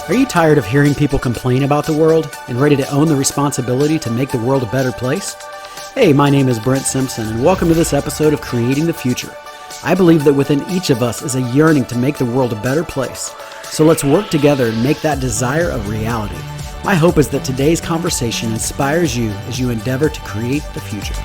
Are you tired of hearing people complain about the world and ready to own the responsibility to make the world a better place? Hey, my name is Brent Simpson, and welcome to this episode of Creating the Future. I believe that within each of us is a yearning to make the world a better place. So let's work together and make that desire a reality. My hope is that today's conversation inspires you as you endeavor to create the future.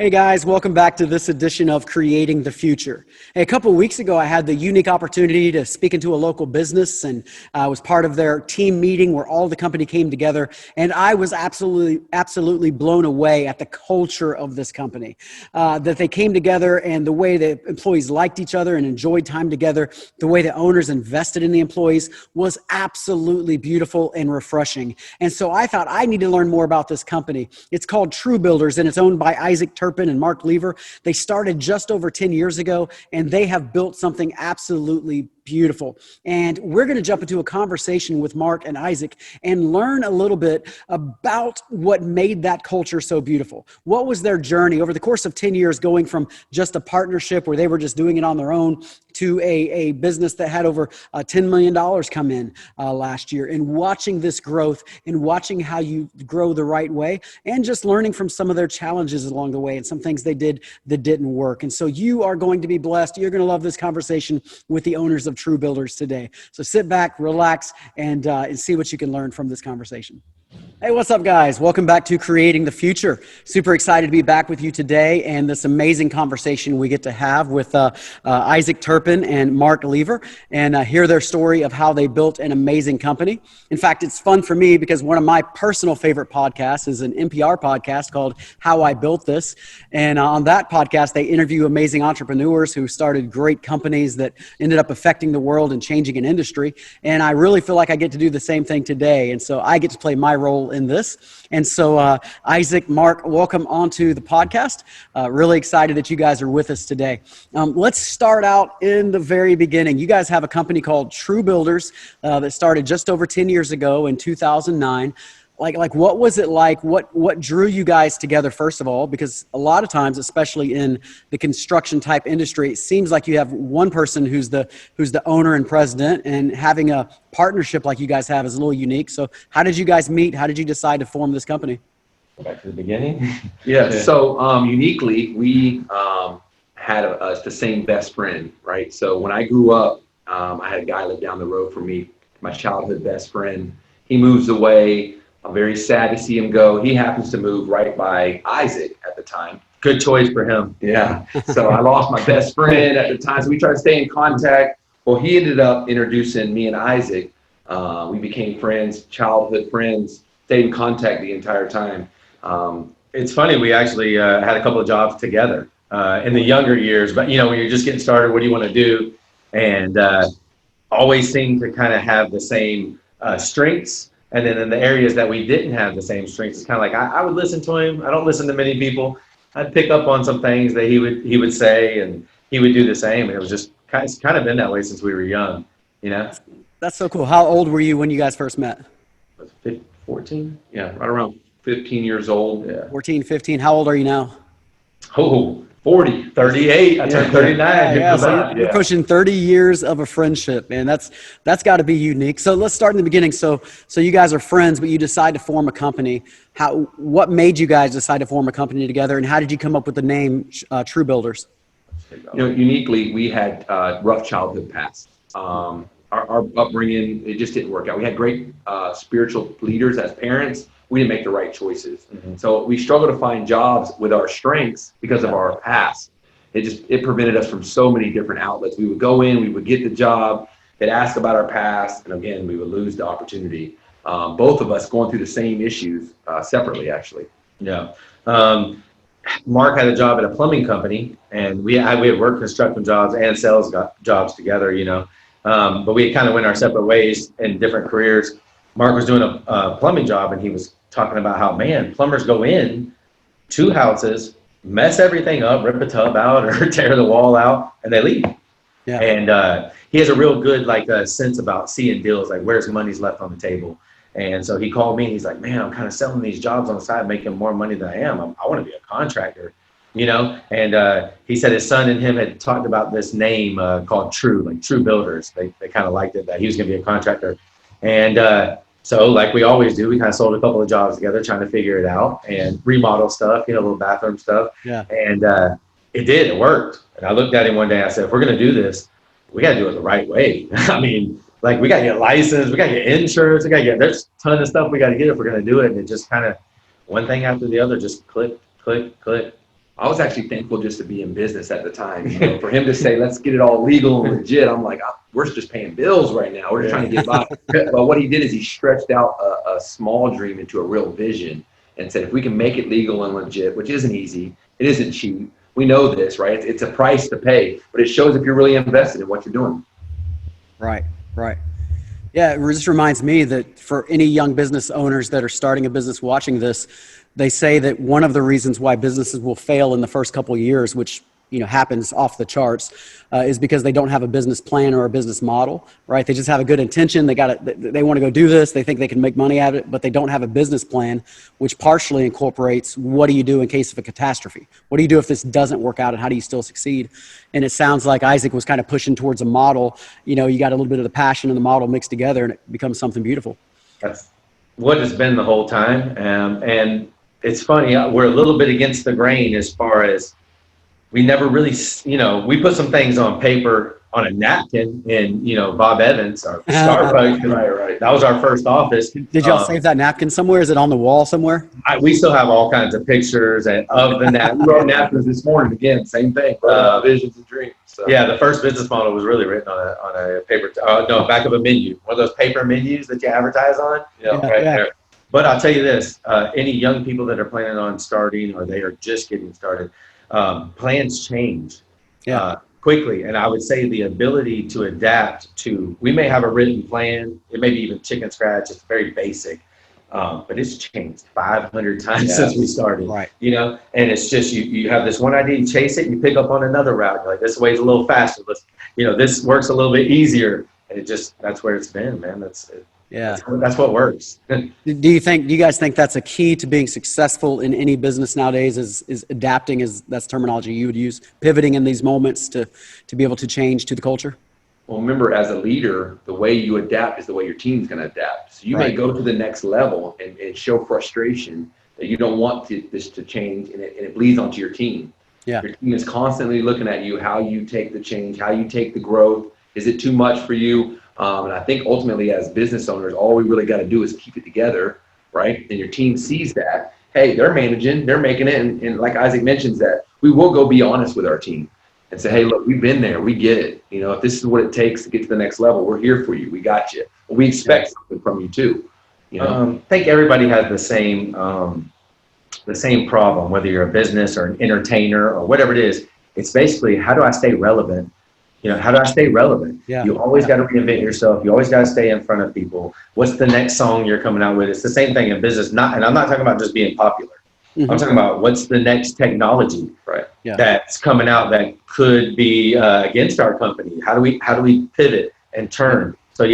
Hey guys, welcome back to this edition of Creating the Future. Hey, a couple of weeks ago, I had the unique opportunity to speak into a local business, and I was part of their team meeting where all the company came together, and I was absolutely blown away at the culture of this company. That they came together and the way the employees liked each other and enjoyed time together, the way the owners invested in the employees was absolutely beautiful and refreshing. And so I thought I need to learn more about this company. It's called True Builders, and it's owned by Turpin and Mark Lever. They started just over 10 years ago, and they have built something absolutely beautiful. And we're going to jump into a conversation with Mark and Isaac and learn a little bit about what made that culture so beautiful. What was their journey over the course of 10 years, going from just a partnership where they were just doing it on their own to a business that had over $10 million come in last year, and watching this growth and watching how you grow the right way, and just learning from some of their challenges along the way and some things they did that didn't work. And so you are going to be blessed. You're going to love this conversation with the owners of True Builders today. So sit back, relax, and see what you can learn from this conversation. Hey, what's up, guys? Welcome back to Creating the Future. Super excited to be back with you today and this amazing conversation we get to have with Isaac Turpin and Mark Lever, and hear their story of how they built an amazing company. In fact, it's fun for me because one of my personal favorite podcasts is an NPR podcast called How I Built This. And on that podcast, they interview amazing entrepreneurs who started great companies that ended up affecting the world and changing an industry. And I really feel like I get to do the same thing today. And so I get to play my role in this. And so Isaac, Mark, welcome onto the podcast. Really excited that you guys are with us today. Let's start out in the very beginning. You guys have a company called True Builders that started just over 10 years ago in 2009. Like what was it like? What drew you guys together, first of all? Because a lot of times, especially in the construction type industry, it seems like you have one person who's the owner and president, and having a partnership like you guys have is a little unique. So how did you guys meet? How did you decide to form this company? Back to the beginning. Yeah. So uniquely, we had the same best friend, right? So when I grew up, I had a guy live down the road from me, my childhood best friend. He moves away. I'm very sad to see him go. He happens to move right by Isaac at the time. Good choice for him. Yeah. So I lost my best friend at the time. So we tried to stay in contact. Well, he ended up introducing me and Isaac. We became friends, childhood friends, stayed in contact the entire time. It's funny, we actually had a couple of jobs together in the younger years. But, when you're just getting started, what do you want to do? And always seemed to kind of have the same strengths. And then in the areas that we didn't have the same strengths, it's kind of like I would listen to him. I don't listen to many people. I'd pick up on some things that he would say, and he would do the same. And it was just it's kind of been that way since we were young, That's so cool. How old were you when you guys first met? 14? Yeah, right around 15 years old. Yeah. 14, 15. How old are you now? Oh, 40. 38. I turned 39. So you're pushing 30 years of a friendship, man. That's got to be unique. So let's start in the beginning. So you guys are friends, but you decide to form a company. What made you guys decide to form a company together, and how did you come up with the name True Builders? Uniquely, we had rough childhood past. Our upbringing, it just didn't work out. We had great spiritual leaders as parents. We didn't make the right choices. Mm-hmm. So we struggled to find jobs with our strengths because of our past. It prevented us from so many different outlets. We would go in, we would get the job, they'd ask about our past, and again, we would lose the opportunity. Both of us going through the same issues separately, actually. Yeah. Mark had a job at a plumbing company, and we had worked construction jobs and sales jobs together, but we kind of went our separate ways in different careers. Mark was doing a plumbing job, and he was talking about how, man, plumbers go in to houses, mess everything up, rip a tub out or tear the wall out, and they leave. Yeah. And he has a real good sense about seeing deals, like where's money's left on the table. And so he called me and he's like, man, I'm kind of selling these jobs on the side, making more money than I am. I want to be a contractor. you know, and he said his son and him had talked about this name called True, like True Builders. They kind of liked it, that he was going to be a contractor. And so like we always do, we kind of sold a couple of jobs together trying to figure it out and remodel stuff, you know, little bathroom stuff. Yeah. And it worked. And I looked at him one day, I said, if we're going to do this, we got to do it the right way. I mean, like we got to get licensed, we got to get insurance, there's a ton of stuff we got to get if we're going to do it. And it just kind of, one thing after the other, just click. I was actually thankful just to be in business at the time. You know, for him to say, let's get it all legal and legit, I'm like, we're just paying bills right now. We're just trying to get by. But what he did is he stretched out a small dream into a real vision and said, if we can make it legal and legit, which isn't easy, it isn't cheap. We know this, right? It's a price to pay, but it shows if you're really invested in what you're doing. Right. Yeah, it just reminds me that for any young business owners that are starting a business watching this, they say that one of the reasons why businesses will fail in the first couple of years, which happens off the charts, is because they don't have a business plan or a business model, right? They just have a good intention. They want to go do this. They think they can make money out of it, but they don't have a business plan, which partially incorporates what do you do in case of a catastrophe? What do you do if this doesn't work out, and how do you still succeed? And it sounds like Isaac was kind of pushing towards a model. You got a little bit of the passion and the model mixed together, and it becomes something beautiful. That's what it's been the whole time. And it's funny, we're a little bit against the grain as far as we never really, we put some things on paper on a napkin in, Bob Evans, our Starbucks. Right. That was our first office. Did y'all save that napkin somewhere? Is it on the wall somewhere? We still have all kinds of pictures of the napkin. We wrote napkins this morning again, same thing. Visions and dreams. So. Yeah, the first business model was really written on a paper, back of a menu, one of those paper menus that you advertise on. There. But I'll tell you this, any young people that are planning on starting or they are just getting started, plans change quickly. And I would say the ability to adapt to, we may have a written plan, it may be even chicken scratch, it's very basic, but it's changed 500 times since we started, right. And it's just, you have this one idea, you chase it, you pick up on another route, you're like, this way's a little faster, this works a little bit easier. And that's where it's been, man. That's what works. Do you guys think that's a key to being successful in any business nowadays, is adapting, that's terminology you would use, pivoting in these moments to be able to change to the culture? Well, remember, as a leader, the way you adapt is the way your team's going to adapt. So you may go to the next level and show frustration that you don't want this to change, and it bleeds onto your team. Yeah. Your team is constantly looking at you, how you take the change, how you take the growth. Is it too much for you? And I think ultimately as business owners, all we really got to do is keep it together, right? And your team sees that, hey, they're managing, they're making it. And like Isaac mentions that, we will go be honest with our team and say, hey, look, we've been there, we get it. If this is what it takes to get to the next level, we're here for you, we got you. Well, we expect something from you too. I think everybody has the same problem, whether you're a business or an entertainer or whatever it is. It's basically, how do I stay relevant? How do I stay relevant? Yeah. You always got to reinvent yourself. You always got to stay in front of people. What's the next song you're coming out with? It's the same thing in business. And I'm not talking about just being popular. Mm-hmm. I'm talking about what's the next technology that's coming out that could be against our company. How do we pivot and turn? So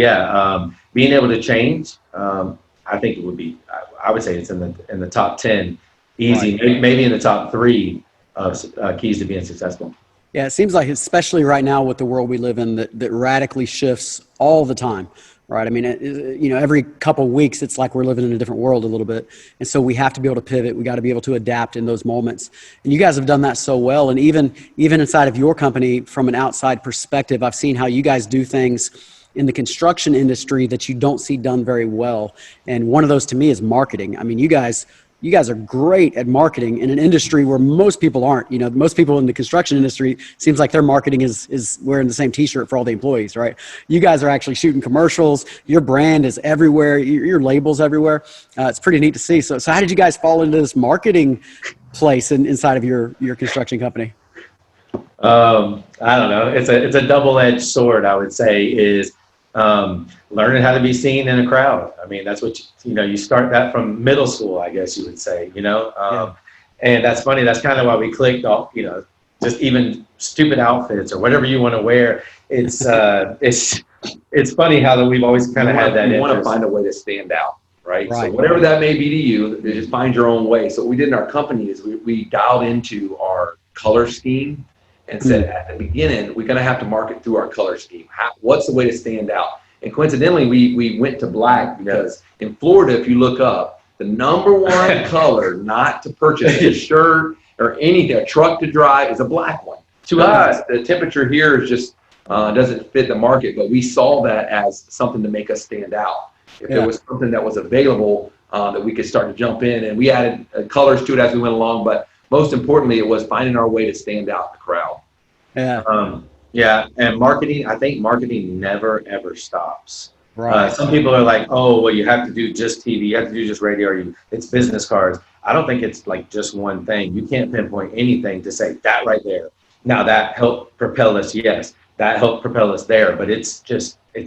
being able to change, I think it would be. I would say it's in the top 10, easy, maybe in the top 3 of keys to being successful. Yeah, it seems like, especially right now with the world we live in, that radically shifts all the time, right? I mean, every couple of weeks, it's like we're living in a different world a little bit. And so we have to be able to pivot. We got to be able to adapt in those moments. And you guys have done that so well. And even inside of your company, from an outside perspective, I've seen how you guys do things in the construction industry that you don't see done very well. And one of those to me is marketing. I mean, you guys are great at marketing in an industry where most people aren't. Most people in the construction industry, seems like their marketing is wearing the same t-shirt for all the employees, right? You guys are actually shooting commercials. Your brand is everywhere. Your label's everywhere. It's pretty neat to see. So how did you guys fall into this marketing place inside of your construction company? I don't know. It's a double-edged sword, I would say, is learning how to be seen in a crowd. I mean, that's what you start that from middle school, I guess you would say, and that's funny. That's kind of why we clicked off, just even stupid outfits or whatever you want to wear. It's funny how that we've always kind of had that. We want to find a way to stand out, right? So Right. whatever that may be to you, just find your own way. So what we did in our company is we dialed into our color scheme and said at the beginning, we're going to have to market through our color scheme. What's the way to stand out? And coincidentally, we went to black because in Florida, if you look up, the number one color not to purchase a shirt or anything, a truck to drive, is a black one. Too hot. The temperature here is just doesn't fit the market, but we saw that as something to make us stand out. If there was something that was available that we could start to jump in, and we added colors to it as we went along, but most importantly, it was finding our way to stand out in the crowd. Yeah. And marketing, I think marketing never, ever stops. Right. Some people are like, oh, well, you have to do just TV, you have to do just radio, or it's business cards. I don't think it's like just one thing. You can't pinpoint anything to say that right there. Now that helped propel us, yes. That helped propel us there, but it's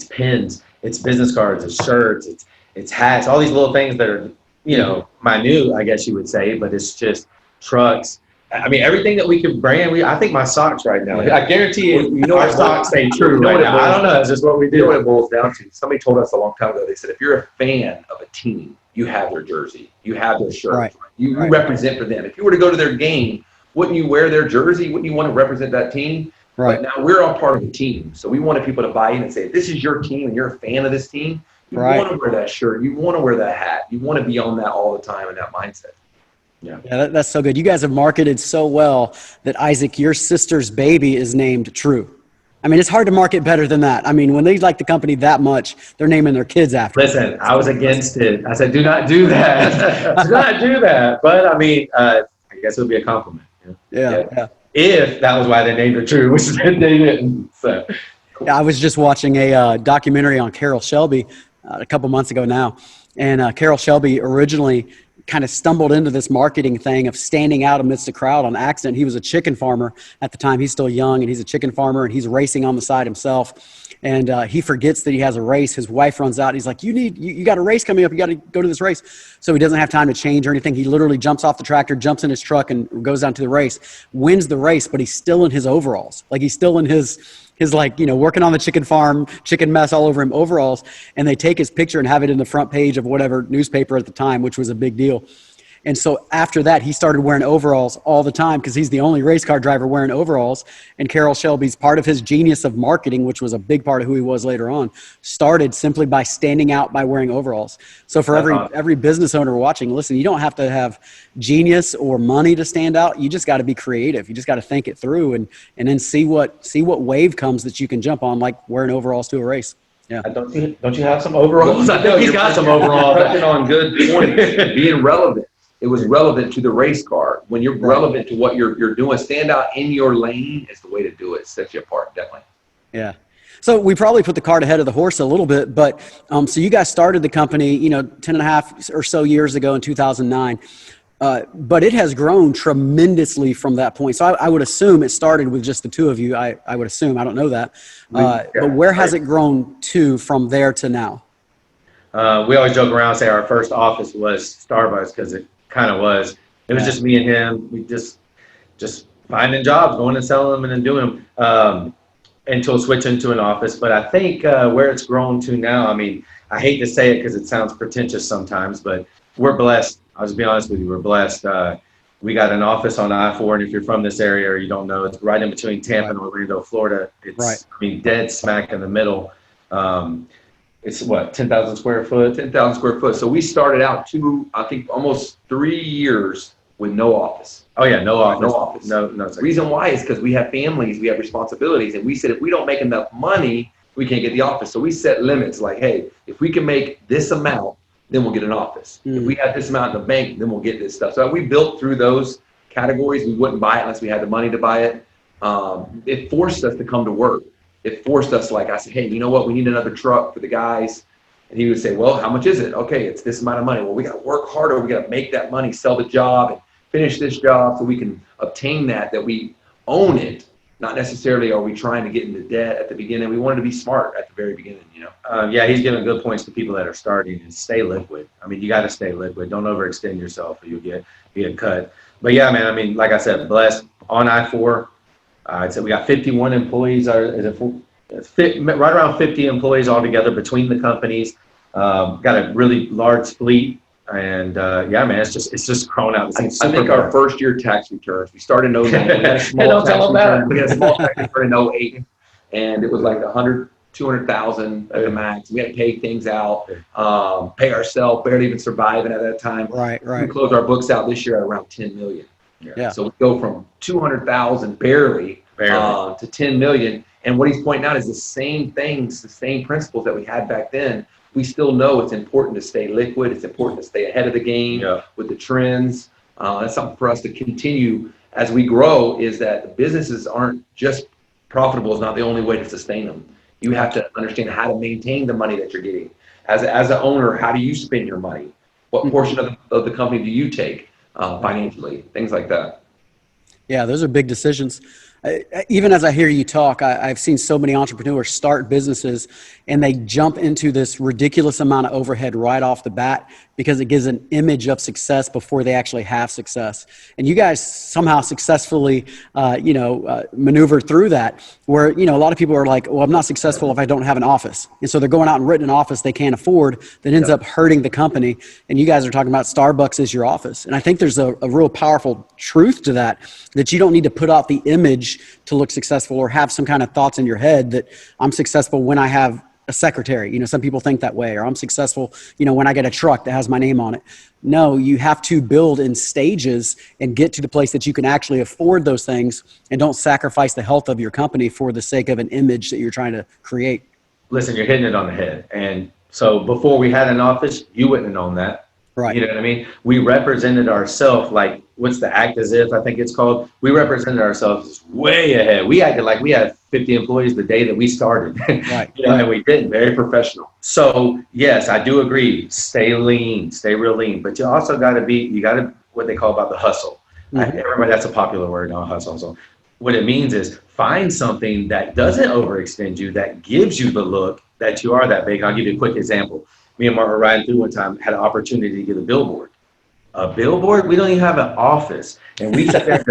pins, it's business cards, it's shirts, it's hats, all these little things that are, minute, I guess you would say, but it's just trucks. I mean, everything that we can brand, I think my socks right now, I guarantee you, our socks stay true right now. I don't know, it's just what we do. You know what it boils down to? Somebody told us a long time ago, they said, if you're a fan of a team, you have their jersey, you have their shirt, Right. You represent for them. If you were to go to their game, wouldn't you wear their jersey? Wouldn't you want to represent that team? Right. But now we're all part of the team. So we wanted people to buy in and say, this is your team and you're a fan of this team. You want to wear that shirt. You want to wear that hat. You want to be on that all the time in that mindset. Yeah, that's so good. You guys have marketed so well that, Isaac, your sister's baby is named True. I mean, it's hard to market better than that. I mean, when they like the company that much, they're naming their kids after. Listen, I was against it. I said, do not do that. Do not do that. But I mean, I guess it would be a compliment. Yeah. If that was why they named it True, which they didn't. So. Yeah, I was just watching a documentary on Carol Shelby a couple months ago now. And Carol Shelby originally kind of stumbled into this marketing thing of standing out amidst the crowd on accident. He was a chicken farmer at the time. He's still young, and he's a chicken farmer, and he's racing on the side himself. And he forgets that he has a race. His wife runs out. He's like, you got a race coming up. You got to go to this race. So he doesn't have time to change or anything. He literally jumps off the tractor, jumps in his truck, and goes down to the race, wins the race, but he's still in his overalls. Like, he's still in his working on the chicken farm, chicken mess all over him, overalls. And they take his picture and have it in the front page of whatever newspaper at the time, which was a big deal. And so after that, he started wearing overalls all the time because he's the only race car driver wearing overalls. And Carol Shelby's part of his genius of marketing, which was a big part of who he was later on, started simply by standing out by wearing overalls. So for every business owner watching, listen, you don't have to have genius or money to stand out. You just got to be creative. You just got to think it through and then see what wave comes that you can jump on, like wearing overalls to a race. Yeah. Don't you have some overalls? I know he's got some overalls. Touching on good points. Being relevant. It was relevant to the race car. When you're relevant to what you're doing, stand out in your lane is the way to do it. Sets you apart, definitely. Yeah. So we probably put the cart ahead of the horse a little bit, but so you guys started the company, 10 and a half or so years ago in 2009. But it has grown tremendously from that point. So I would assume it started with just the two of you. I would assume. I don't know that. But where has it grown to from there to now? We always joke around and say our first office was Starbucks because it kind of was. It was just me and him. We just finding jobs, going and selling them and then doing them until switching to an office. But I think where it's grown to now, I mean, I hate to say it because it sounds pretentious sometimes, but we're blessed. I'll just be honest with you. We're blessed. We got an office on I-4, and if you're from this area or you don't know, it's right in between Tampa and Orlando, Florida. It's dead smack in the middle. It's what, 10,000 square foot? 10,000 square foot. So we started out I think almost 3 years with no office. Oh yeah, no office. No office. No. Reason why is because we have families, we have responsibilities, and we said if we don't make enough money, we can't get the office. So we set limits like, hey, if we can make this amount, then we'll get an office. If we have this amount in the bank, then we'll get this stuff. So we built through those categories. We wouldn't buy it unless we had the money to buy it. It forced us to come to work. It forced us, like I said, hey, you know what? We need another truck for the guys. And he would say, well, how much is it? Okay, it's this amount of money. Well, we got to work harder. We got to make that money, sell the job, and finish this job so we can obtain that we own it. Not necessarily are we trying to get into debt at the beginning. We wanted to be smart at the very beginning, Yeah, he's giving good points to people that are starting and stay liquid. I mean, you got to stay liquid. Don't overextend yourself or you'll get cut. But yeah, man, I mean, like I said, blessed on I-4. I'd say we got 51 employees. Right around 50 employees altogether between the companies. Got a really large fleet. And yeah, man, it's just grown out. I think our first year tax returns, we started in 09. We had a small tax return. We had a small tax return in 08, and it was like 200,000 at the max. We had to pay things out, pay ourselves, barely even surviving at that time. Right. We closed our books out this year at around 10 million. Yeah. So we go from 200,000 barely to 10 million. And what he's pointing out is the same things, the same principles that we had back then. We still know it's important to stay liquid. It's important to stay ahead of the game with the trends. That's something for us to continue as we grow, is that the businesses aren't just profitable is not the only way to sustain them. You have to understand how to maintain the money that you're getting. As an owner, how do you spend your money? What portion of the company do you take financially? Things like that. Yeah, those are big decisions. Even as I hear you talk, I've seen so many entrepreneurs start businesses and they jump into this ridiculous amount of overhead right off the bat because it gives an image of success before they actually have success. And you guys somehow successfully, maneuver through that where, a lot of people are like, well, I'm not successful if I don't have an office. And so they're going out and renting an office they can't afford that ends up hurting the company. And you guys are talking about Starbucks as your office. And I think there's a real powerful truth to that you don't need to put out the image to look successful or have some kind of thoughts in your head that I'm successful when I have a secretary. Some people think that way, or I'm successful, when I get a truck that has my name on it. No, you have to build in stages and get to the place that you can actually afford those things and don't sacrifice the health of your company for the sake of an image that you're trying to create. Listen, you're hitting it on the head. And so before we had an office, you wouldn't have known that. Right. You know what I mean? We represented ourselves like, what's the act as if, I think it's called. We represented ourselves way ahead. We acted like we had 50 employees the day that we started. Right. And we didn't. Very professional. So yes, I do agree. Stay lean, stay real lean. But you also got to what they call about the hustle. Everybody, that's a popular word now, hustle. So what it means is find something that doesn't overextend you, that gives you the look that you are that big. I'll give you a quick example. Me and Mark were riding through one time, had an opportunity to get a billboard. A billboard? We don't even have an office. And we sat there,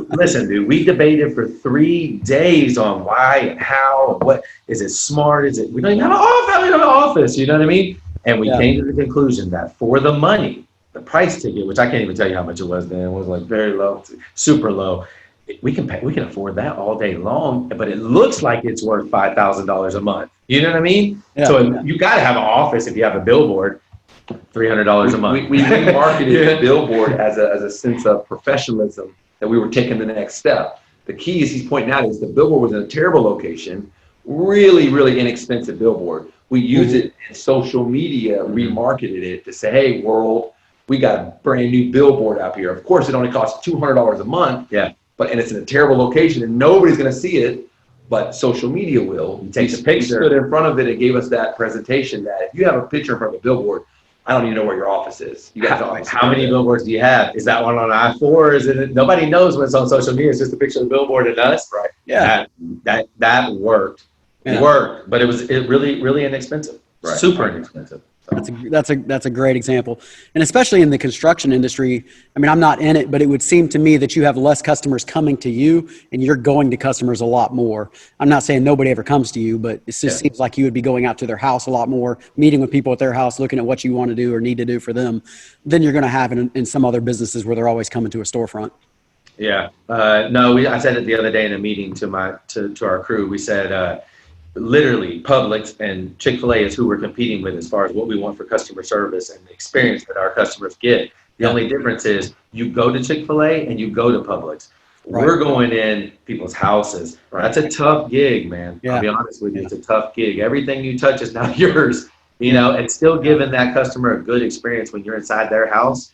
listen, dude, we debated for 3 days on why and how, and what, is it smart? We don't even have an office, we don't have an office, you know what I mean? And we came to the conclusion that for the money, the price ticket, which I can't even tell you how much it was then, it was like very low, super low. We can afford that all day long, but it looks like it's worth $5,000 a month. You know what I mean? Yeah, so you got to have an office if you have a billboard. $300 a month. We marketed the billboard as a sense of professionalism that we were taking the next step. The key is he's pointing out is the billboard was in a terrible location, really, really inexpensive billboard. We used it in social media, remarketed it to say, hey, world, we got a brand new billboard out here. Of course, it only costs $200 a month. Yeah. And it's in a terrible location and nobody's going to see it, but social media will. Take the picture. He stood in front of it and gave us that presentation that if you have a picture in front of a billboard, I don't even know where your office is. You guys how many billboards do you have? Is that one on I-4? Is it? Nobody knows what's on social media. It's just a picture of the billboard and us. Right. Yeah. That worked. It worked, but it really, really inexpensive. Right. Super inexpensive. So. That's a great example. And especially in the construction industry, I mean, I'm not in it, but it would seem to me that you have less customers coming to you and you're going to customers a lot more. I'm not saying nobody ever comes to you, but it just seems like you would be going out to their house a lot more, meeting with people at their house, looking at what you want to do or need to do for them than you're going to have in some other businesses where they're always coming to a storefront. Yeah. No, I said it the other day in a meeting to our crew. We said, literally Publix and Chick-fil-A is who we're competing with as far as what we want for customer service and the experience that our customers get. The only difference is you go to Chick-fil-A and you go to Publix. Right. We're going in people's houses. Right. That's a tough gig, man. I'll be honest with you. It's a tough gig. Everything you touch is now yours, and still giving that customer a good experience when you're inside their house.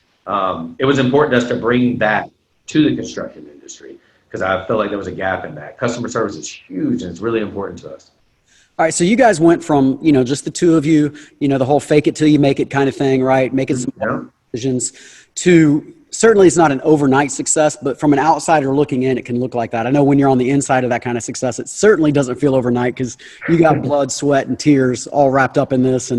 It was important to us to bring that to the construction industry because I feel like there was a gap in that. Customer service is huge and it's really important to us. All right, so you guys went from, just the two of you, the whole fake it till you make it kind of thing, right? Making some decisions to, certainly it's not an overnight success, but from an outsider looking in, it can look like that. I know when you're on the inside of that kind of success, it certainly doesn't feel overnight because you got blood, sweat, and tears all wrapped up in this.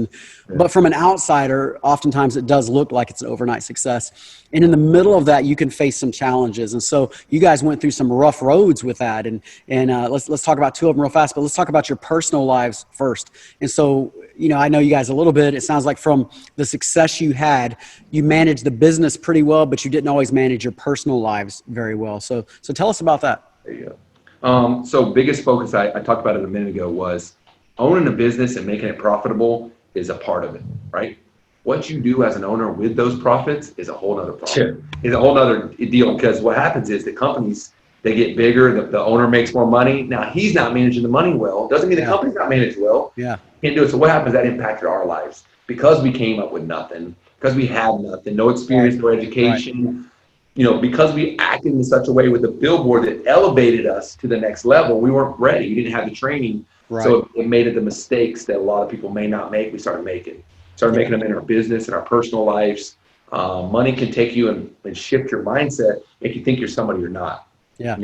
But from an outsider, oftentimes it does look like it's an overnight success. And in the middle of that, you can face some challenges. And so you guys went through some rough roads with that. And let's talk about two of them real fast, but let's talk about your personal lives first. And so, I know you guys a little bit. It sounds like from the success you had, you managed the business pretty well, but you didn't always manage your personal lives very well. So tell us about that. There you go. So biggest focus I talked about it a minute ago was owning a business and making it profitable is a part of it, right? What you do as an owner with those profits is a whole nother problem. Sure. It's a whole nother deal, because what happens is the companies, they get bigger, the owner makes more money. Now he's not managing the money well. Doesn't mean the company's not managed well. Yeah. Can't do it. So what happens? That impacted our lives because we came up with nothing, because we had nothing, no experience, no education. Right. Because we acted in such a way with the billboard that elevated us to the next level. We weren't ready. We didn't have the training. Right. So it made it the mistakes that a lot of people may not make. We started making them in our business and our personal lives. Money can take you and shift your mindset, make you think you're somebody you're not. Yeah.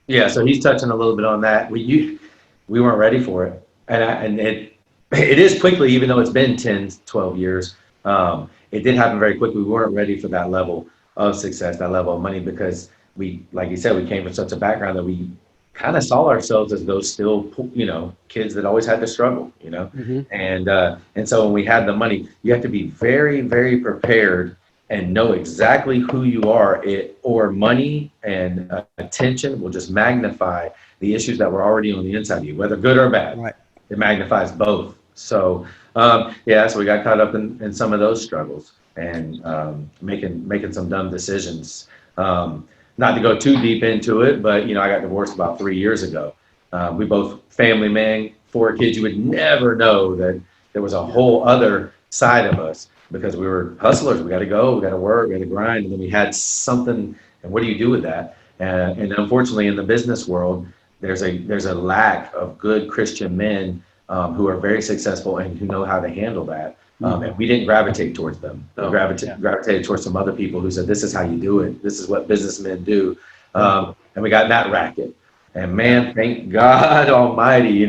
Yeah. So he's touching a little bit on that. We weren't ready for it. And it is quickly, even though it's been 10, 12 years, it did happen very quickly. We weren't ready for that level of success, that level of money, because we, like you said, we came from such a background that we kind of saw ourselves as those still, kids that always had to struggle, Mm-hmm. And so when we had the money, you have to be very, very prepared and know exactly who you are. Or money and attention will just magnify the issues that were already on the inside of you, whether good or bad. Right. It magnifies both. So so we got caught up in some of those struggles and making some dumb decisions. Not to go too deep into it, but I got divorced about 3 years ago. We both family man, 4 kids. You would never know that there was a whole other side of us, because we were hustlers. We got to go, we got to work, we got to grind, and then we had something. And what do you do with that? And unfortunately, in the business world, there's a lack of good Christian men who are very successful and who know how to handle that. And we didn't gravitate towards them. We gravitated towards some other people who said, this is how you do it. This is what businessmen do. And we got in that racket. And man, thank God Almighty,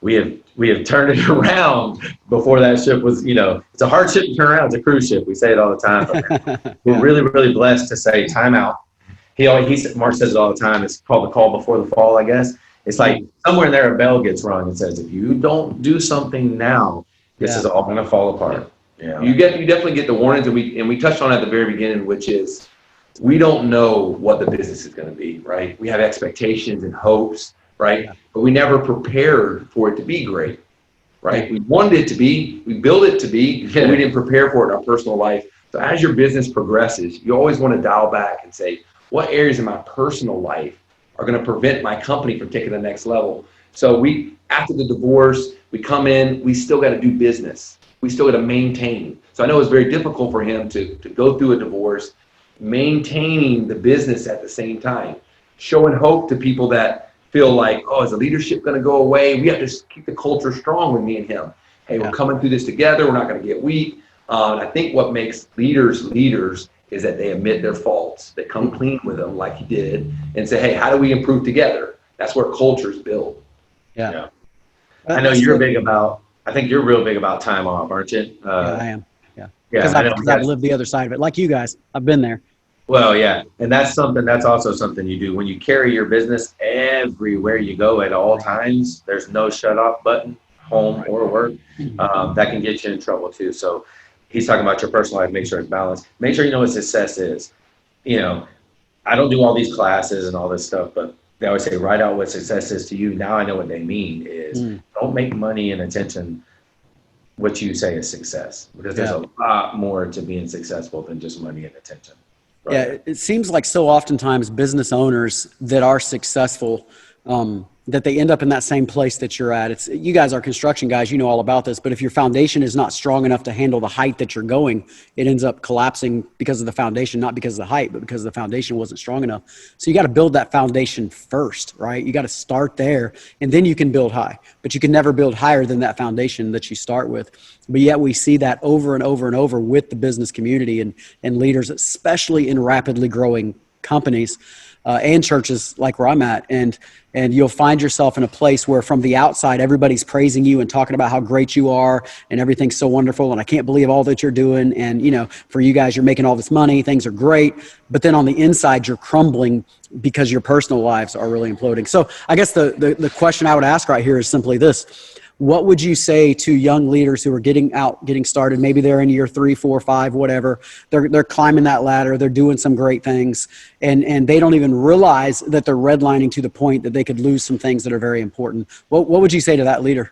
we have turned it around. Before that ship was, it's a hard ship to turn around. It's a cruise ship. We say it all the time. But we're really, really blessed to say time out. Mark says it all the time. It's called the call before the fall, I guess. It's like somewhere in there a bell gets rung and says, if you don't do something now, this is all going to fall apart. Yeah. You definitely get the warnings, and we touched on it at the very beginning, which is we don't know what the business is going to be, right? We have expectations and hopes, right? Yeah. But we never prepared for it to be great, right? Yeah. We wanted it to be, we built it to be, but we didn't prepare for it in our personal life. So as your business progresses, you always want to dial back and say, what areas in my personal life are going to prevent my company from taking the next level? So after the divorce, we come in, we still got to do business. We still got to maintain. So I know it's very difficult for him to go through a divorce, maintaining the business at the same time, showing hope to people that feel like, oh, is the leadership going to go away? We have to keep the culture strong with me and him. Hey, we're coming through this together. We're not going to get weak. I think what makes leaders is that they admit their faults. They come clean with them like he did and say, hey, how do we improve together? That's where culture's built. Yeah. I know you're big about, I think you're real big about time off, aren't you? Yeah, I am. Yeah. Because I've lived the other side of it. Like you guys, I've been there. Well, yeah. And that's also something you do. When you carry your business everywhere you go at all times, there's no shut off button, home or work. That can get you in trouble too. So he's talking about your personal life, make sure it's balanced. Make sure you know what success is. I don't do all these classes and all this stuff, but they always say, write out what success is to you. Now I know what they mean is don't make money and attention what you say is success, because there's a lot more to being successful than just money and attention. Right? Yeah, it seems like so oftentimes business owners that are successful, that they end up in that same place that you're at. You guys are construction guys, you know all about this, but if your foundation is not strong enough to handle the height that you're going, it ends up collapsing because of the foundation, not because of the height, but because the foundation wasn't strong enough. So you got to build that foundation first, right? You got to start there, and then you can build high, but you can never build higher than that foundation that you start with. But yet we see that over and over and over with the business community and leaders, especially in rapidly growing companies and churches like where I'm at, and you'll find yourself in a place where from the outside everybody's praising you and talking about how great you are and everything's so wonderful and I can't believe all that you're doing, and for you guys, you're making all this money, things are great, but then on the inside you're crumbling because your personal lives are really imploding. So I guess the question I would ask right here is simply this: what would you say to young leaders who are getting started? Maybe they're in year 3, 4, 5, whatever. They're climbing that ladder. They're doing some great things, and they don't even realize that they're redlining to the point that they could lose some things that are very important. What would you say to that leader?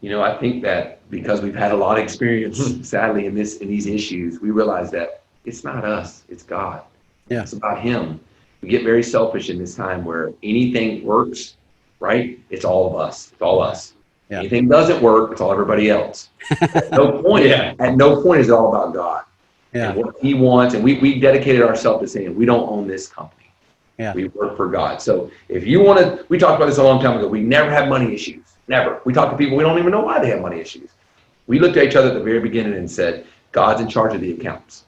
I think that because we've had a lot of experience, sadly, in these issues, we realize that it's not us, it's God. Yeah. It's about Him. We get very selfish in this time where anything works, right? It's all of us. It's all us. Yeah. Anything doesn't work, it's all everybody else. At no point, at no point is it all about God. Yeah. And what He wants. And we dedicated ourselves to saying, we don't own this company. Yeah. We work for God. So if you want to, we talked about this a long time ago. We never have money issues. Never. We talk to people, we don't even know why they have money issues. We looked at each other at the very beginning and said, God's in charge of the accounts.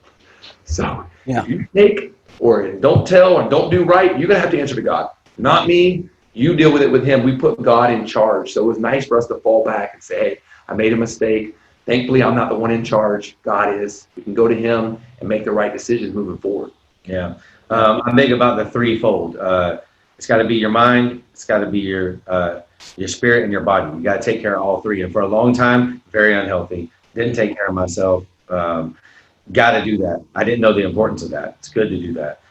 So if you take or don't tell or don't do right, you're going to have to answer to God. Not me. You deal with it with Him. We put God in charge. So it was nice for us to fall back and say, hey, I made a mistake. Thankfully, I'm not the one in charge. God is. We can go to Him and make the right decisions moving forward. Yeah. I'm big about the threefold. It's got to be your mind, it's got to be your spirit, and your body. You got to take care of all three. And for a long time, very unhealthy. Didn't take care of myself. Got to do that. I didn't know the importance of that. It's good to do that.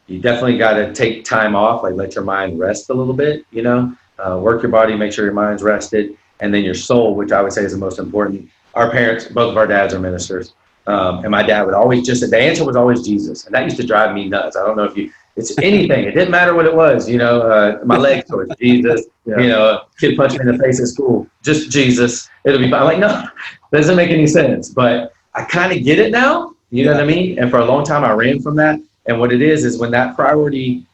You definitely got to take time off, like let your mind rest a little bit, work your body, make sure your mind's rested. And then your soul, which I would say is the most important. Our parents, both of our dads are ministers. And my dad would always the answer was always Jesus. And that used to drive me nuts. I don't know if it's anything. It didn't matter what it was, my legs towards Jesus, kid punched me in the face at school, just Jesus. It'll be fine. I'm like, no, that doesn't make any sense. But I kind of get it now. You know what I mean? And for a long time, I ran from that. And what it is when that priority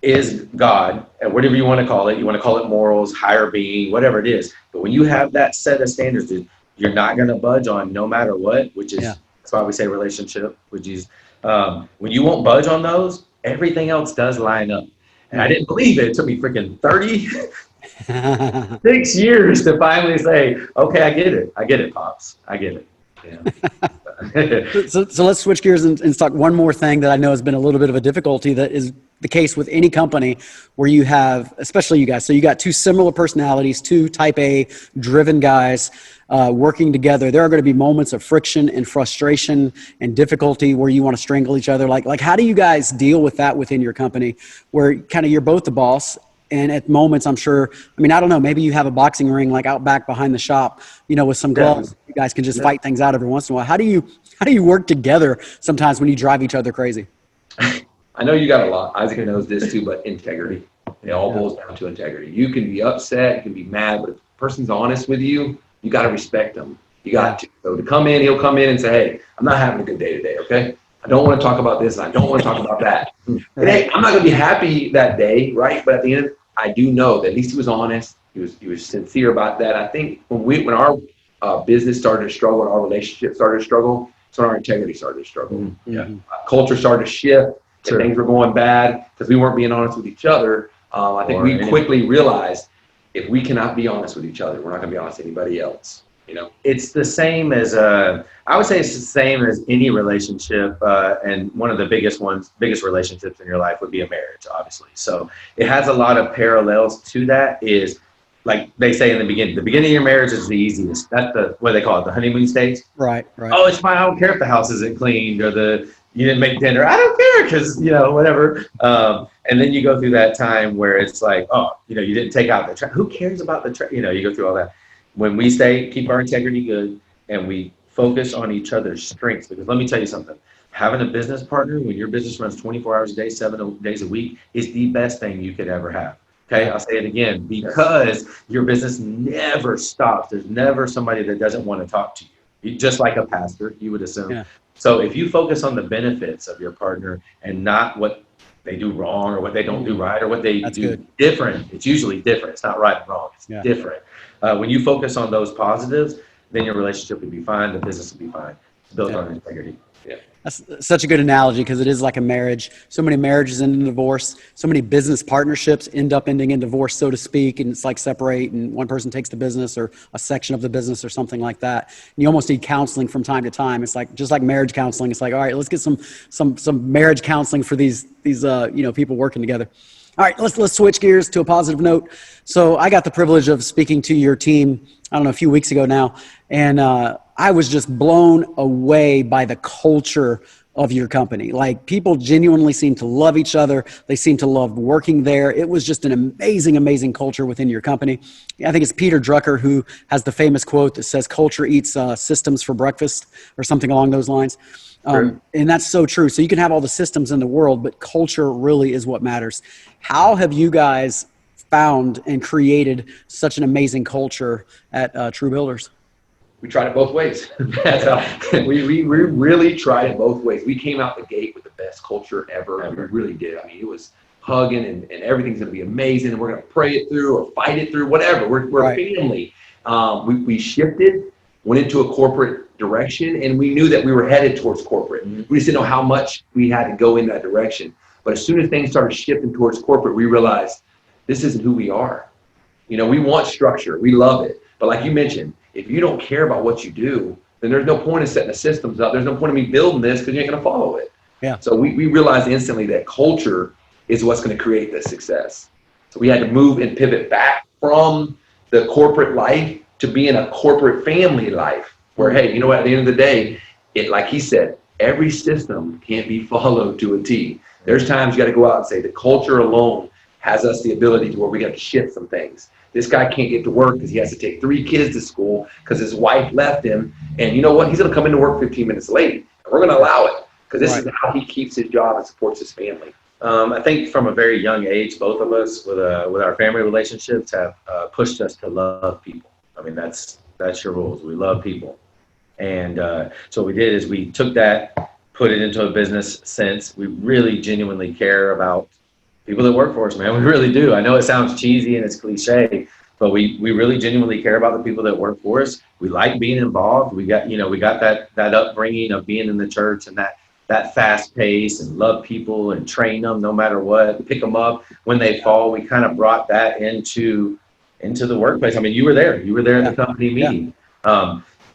is God, and whatever you want to call it morals, higher being, whatever it is. But when you have that set of standards that you're not going to budge on no matter what, which is, that's why we say relationship with Jesus. When you won't budge on those, everything else does line up. And I didn't believe it. It took me freaking 36 years to finally say, okay, I get it. I get it, Pops. I get it. Yeah. So let's switch gears and talk one more thing that I know has been a little bit of a difficulty that is the case with any company where you have, especially you guys. So you got two similar personalities, two type A driven guys working together. There are going to be moments of friction and frustration and difficulty where you want to strangle each other. Like how do you guys deal with that within your company where kind of you're both the boss? And at moments, I'm sure, I don't know, maybe you have a boxing ring like out back behind the shop, with some gloves. You guys can just fight things out every once in a while. How do you work together sometimes when you drive each other crazy? I know you got a lot. Isaac knows this too, but integrity. It all boils down to integrity. You can be upset, you can be mad, but if the person's honest with you, you got to respect them. You got to. So to come in, he'll come in and say, hey, I'm not having a good day today, okay? I don't want to talk about this, and I don't want to talk about that. And hey, I'm not going to be happy that day, right? But at the end, I do know that at least he was honest. He was sincere about that. I think when our business started to struggle and our relationship started to struggle, so our integrity started to struggle. Mm-hmm. Yeah. Culture started to shift. Sure. Things were going bad because we weren't being honest with each other. I think we quickly realized if we cannot be honest with each other, we're not going to be honest with anybody else. It's the same as I would say it's the same as any relationship, and one of the biggest relationships in your life would be a marriage, obviously. So it has a lot of parallels to that. Is like they say in the beginning of your marriage is the easiest. That's what they call it, the honeymoon stage. Right. Oh, it's fine. I don't care if the house isn't cleaned or you didn't make dinner. I don't care because whatever. And then you go through that time where it's like, oh, you didn't take out the trash. Who cares about the trash? You go through all that. When we keep our integrity good and we focus on each other's strengths, because let me tell you something, having a business partner when your business runs 24 hours a day, 7 days a week is the best thing you could ever have. Okay, I'll say it again, because your business never stops. There's never somebody that doesn't want to talk to you. Just like a pastor, you would assume. Yeah. So if you focus on the benefits of your partner and not what they do wrong or what they don't do right or what they do different, it's usually different. It's not right and wrong. It's different. When you focus on those positives, then your relationship will be fine. The business will be fine. It's built on integrity. Yeah. That's such a good analogy because it is like a marriage. So many marriages end in divorce. So many business partnerships ending in divorce, so to speak. And it's like separate and one person takes the business or a section of the business or something like that. And you almost need counseling from time to time. It's like, just like marriage counseling. It's like, all right, let's get some marriage counseling for these people working together. All right, let's switch gears to a positive note. So I got the privilege of speaking to your team, I don't know, a few weeks ago now, and I was just blown away by the culture of your company. Like, people genuinely seem to love each other. They seem to love working there. It was just an amazing, amazing culture within your company. I think it's Peter Drucker who has the famous quote that says, "Culture eats systems for breakfast," or something along those lines. And that's so true. So you can have all the systems in the world, but culture really is what matters. How have you guys found and created such an amazing culture at True Builders? We tried it both ways. That's how we really tried it both ways. We came out the gate with the best culture ever. We really did. I mean, it was hugging and everything's going to be amazing. And we're going to pray it through or fight it through, whatever. We're right. A family. We shifted, went into a corporate direction, and we knew that we were headed towards corporate. We just didn't know how much we had to go in that direction. But as soon as things started shifting towards corporate, we realized this isn't who we are. You know, we want structure. We love it. But like you mentioned, if you don't care about what you do, then there's no point in setting the systems up. There's no point in me building this because you ain't going to follow it. Yeah. So we realized instantly that culture is what's going to create the success. So we had to move and pivot back from the corporate life to being a corporate family life where, hey, you know what, at the end of the day, like he said, every system can't be followed to a T. There's times you got to go out and say the culture alone has us the ability to where we got to shift some things. This guy can't get to work because he has to take 3 kids to school because his wife left him. And you know what? He's going to come into work 15 minutes late. And we're going to allow it because this is how he keeps his job and supports his family. I think from a very young age, both of us with our family relationships have pushed us to love people. I mean, that's your rules. We love people. And so what we did is we took that, put it into a business sense. We really genuinely care about people that work for us, man. We really do. I know it sounds cheesy and it's cliche, but we really genuinely care about the people that work for us. We like being involved. We got that upbringing of being in the church and that fast pace and love people and train them no matter what, pick them up when they fall. We kind of brought that into the workplace. I mean, you were there at the company meeting.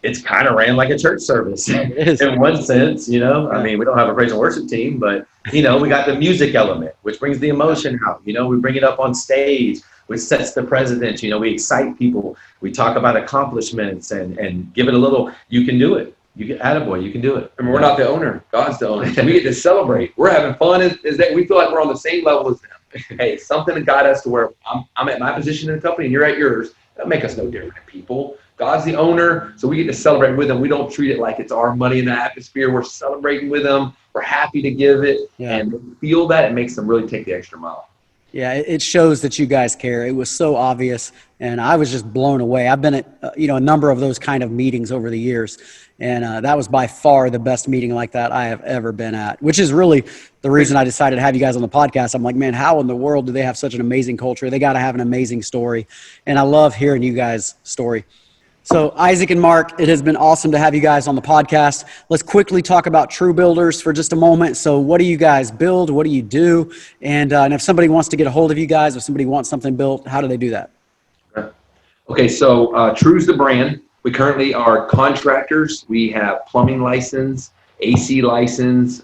It's kind of ran like a church service in one sense, you know. I mean, we don't have a praise and worship team, but, you know, we got the music element, which brings the emotion out. You know, we bring it up on stage, which sets the precedent. You know, we excite people. We talk about accomplishments and give it a little, you can do it. You get attaboy, you can do it. I mean, we're not the owner. God's the owner. So we get to celebrate. We're having fun. Is that we feel like we're on the same level as them. Hey, something that got us to where I'm at my position in the company and you're at yours. That'll make us no different people. God's the owner, so we get to celebrate with them. We don't treat it like it's our money in the atmosphere. We're celebrating with them. We're happy to give it. And they feel that. It makes them really take the extra mile. Yeah, it shows that you guys care. It was so obvious, and I was just blown away. I've been at a number of those kind of meetings over the years, and that was by far the best meeting like that I have ever been at, which is really the reason I decided to have you guys on the podcast. I'm like, man, how in the world do they have such an amazing culture? They got to have an amazing story, and I love hearing you guys' story. So Isaac and Mark, it has been awesome to have you guys on the podcast. Let's quickly talk about True Builders for just a moment. So what do you guys build? What do you do? And if somebody wants to get a hold of you guys, if somebody wants something built, how do they do that? Okay, so True's the brand. We currently are contractors. We have plumbing license, AC license,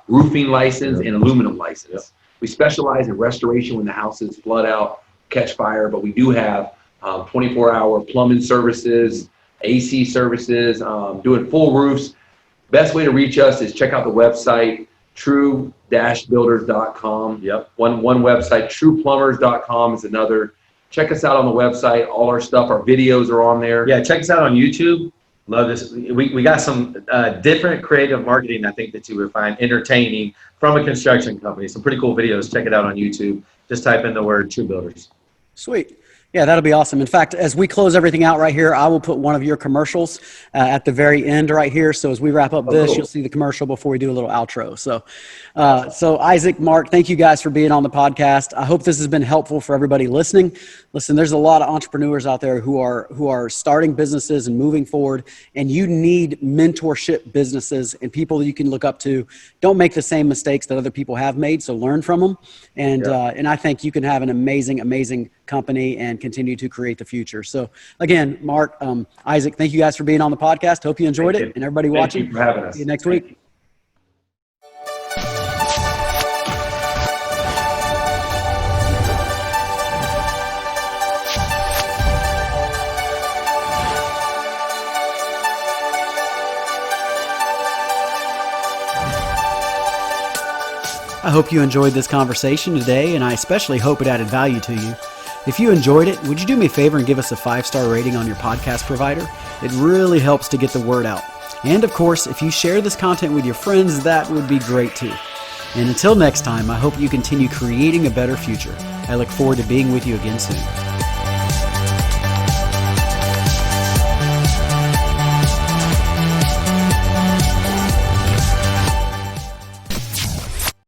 roofing license, and aluminum license. We specialize in restoration when the houses flood out, catch fire, but we do have 24-hour plumbing services, AC services, doing full roofs. Best way to reach us is check out the website, true-builders.com. One website, trueplumbers.com is another. Check us out on the website. All our stuff, our videos are on there. Yeah, check us out on YouTube. Love this. We got some different creative marketing, I think, that you would find entertaining from a construction company. Some pretty cool videos. Check it out on YouTube. Just type in the word True Builders. Sweet. Yeah, that'll be awesome. In fact, as we close everything out right here, I will put one of your commercials at the very end right here. So as we wrap up this, cool. you'll see the commercial before we do a little outro. So Isaac, Mark, thank you guys for being on the podcast. I hope this has been helpful for everybody listening. Listen, there's a lot of entrepreneurs out there who are starting businesses and moving forward, and you need mentorship businesses and people that you can look up to. Don't make the same mistakes that other people have made, so learn from them. And I think you can have an amazing company and continue to create the future. So again, Mark, Isaac, thank you guys for being on the podcast. Hope you enjoyed it. And everybody watching, thank you for having us. See you next week. I hope you enjoyed this conversation today, and I especially hope it added value to you. If you enjoyed it, would you do me a favor and give us a 5-star rating on your podcast provider? It really helps to get the word out. And of course, if you share this content with your friends, that would be great too. And until next time, I hope you continue creating a better future. I look forward to being with you again soon.